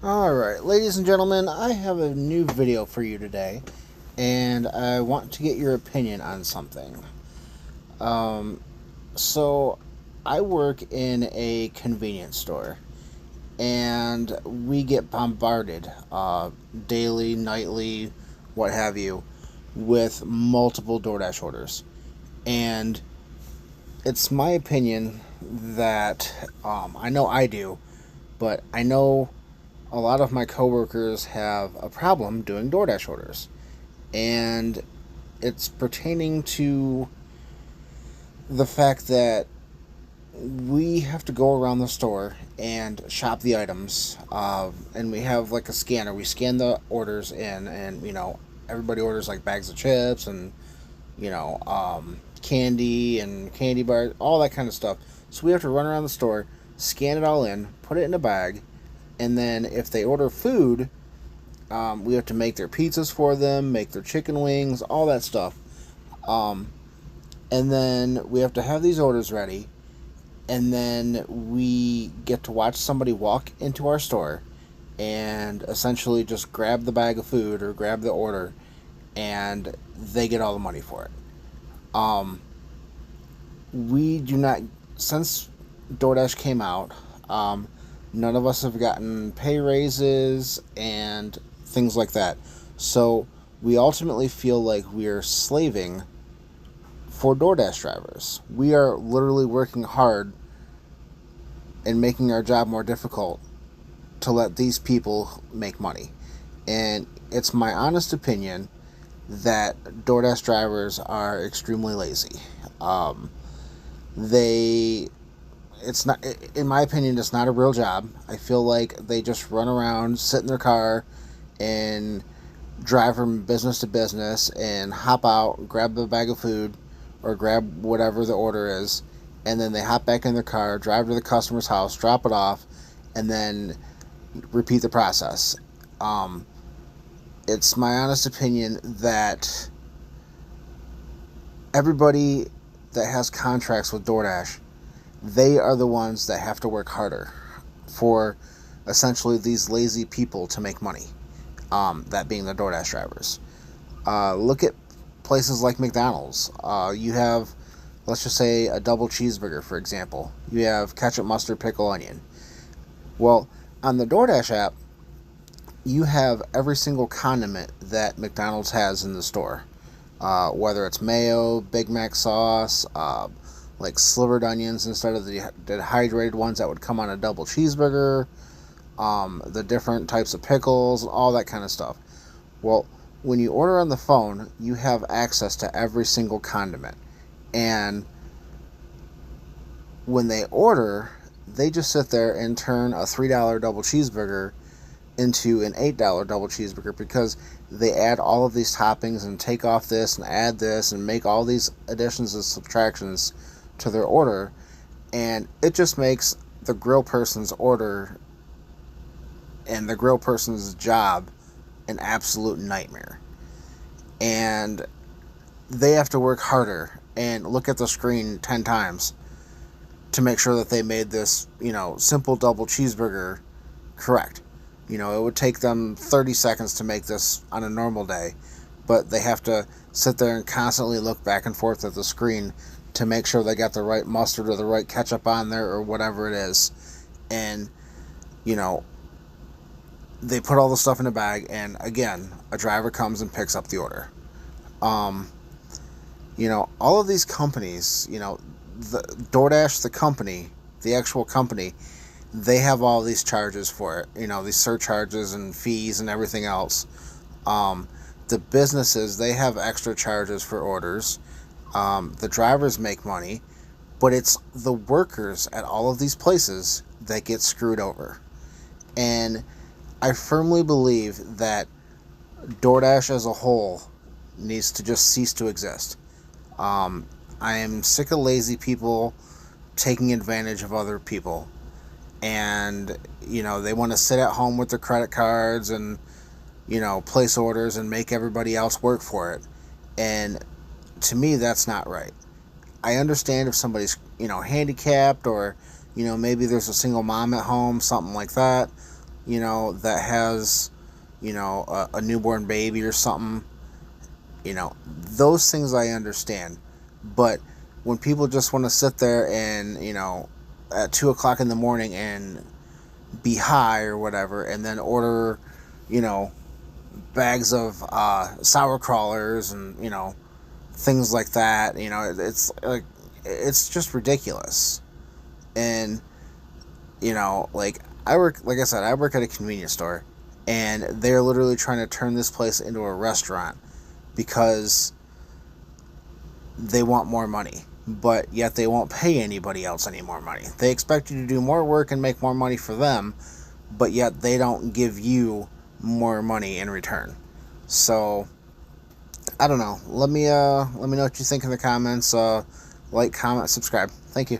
Alright, ladies and gentlemen, I have a new video for you today, and I want to get your opinion on something. Um, so, I work in a convenience store, and we get bombarded daily, nightly, what have you, with multiple Doordash orders. And it's my opinion that I know I do, but I know a lot of my coworkers have a problem doing DoorDash orders, and it's pertaining to the fact that we have to go around the store and shop the items, and we have like a scanner. We scan the orders in, and everybody orders like bags of chips and candy and candy bars, all that kind of stuff. So we have to run around the store, scan it all in, put it in a bag, and then if they order food, we have to make their pizzas for them, make their chicken wings, all that stuff. Um, and then we have to have these orders ready, and then we get to watch somebody walk into our store and essentially just grab the bag of food or grab the order, and they get all the money for it. Um, we do not, since DoorDash came out, none of us have gotten pay raises and things like that. So we ultimately feel like we are slaving for DoorDash drivers. We are literally working hard and making our job more difficult to let these people make money. And it's my honest opinion that DoorDash drivers are extremely lazy. Um, they it's not, in my opinion, it's not a real job. I feel like they just run around, sit in their car, and drive from business to business and hop out, grab a bag of food, or grab whatever the order is, and then they hop back in their car, drive to the customer's house, drop it off, and then repeat the process. Um, it's my honest opinion that everybody that has contracts with DoorDash, they are the ones that have to work harder for essentially these lazy people to make money. That being the DoorDash drivers. Look at places like McDonald's. You have, let's just say, a double cheeseburger, for example. You have ketchup, mustard, pickle, onion. Well, on the DoorDash app, you have every single condiment that McDonald's has in the store. Whether it's mayo, Big Mac sauce, like slivered onions instead of the dehydrated ones that would come on a double cheeseburger, the different types of pickles, all that kind of stuff. Well, when you order on the phone, you have access to every single condiment. And when they order, they just sit there and turn a $3 double cheeseburger into an $8 double cheeseburger because they add all of these toppings and take off this and add this and make all these additions and subtractions to their order, and it just makes the grill person's order and the grill person's job an absolute nightmare. And they have to work harder and look at the screen 10 times to make sure that they made this, simple double cheeseburger correct. It would take them 30 seconds to make this on a normal day, but they have to sit there and constantly look back and forth at the screen to make sure they got the right mustard or the right ketchup on there or whatever it is. And, they put all the stuff in a bag, and again, a driver comes and picks up the order. Um, all of these companies, the DoorDash, the company, the actual company, they have all these charges for it, these surcharges and fees and everything else. The businesses, they have extra charges for orders. The drivers make money, but it's the workers at all of these places that get screwed over. And I firmly believe that DoorDash as a whole needs to just cease to exist. I am sick of lazy people taking advantage of other people. And, they want to sit at home with their credit cards and, place orders and make everybody else work for it. And to me, that's not right. I understand if somebody's, handicapped or, maybe there's a single mom at home, something like that. that has, a newborn baby or something, those things I understand. But when people just want to sit there and, at 2 o'clock in the morning and be high or whatever, and then order, you know, bags of sour crawlers and, things like that, it's like, it's just ridiculous. And, like, like I said, I work at a convenience store, and they're literally trying to turn this place into a restaurant because they want more money, but yet they won't pay anybody else any more money. They expect you to do more work and make more money for them, but yet they don't give you more money in return. So I don't know. Let me know what you think in the comments. Like, comment, subscribe. Thank you.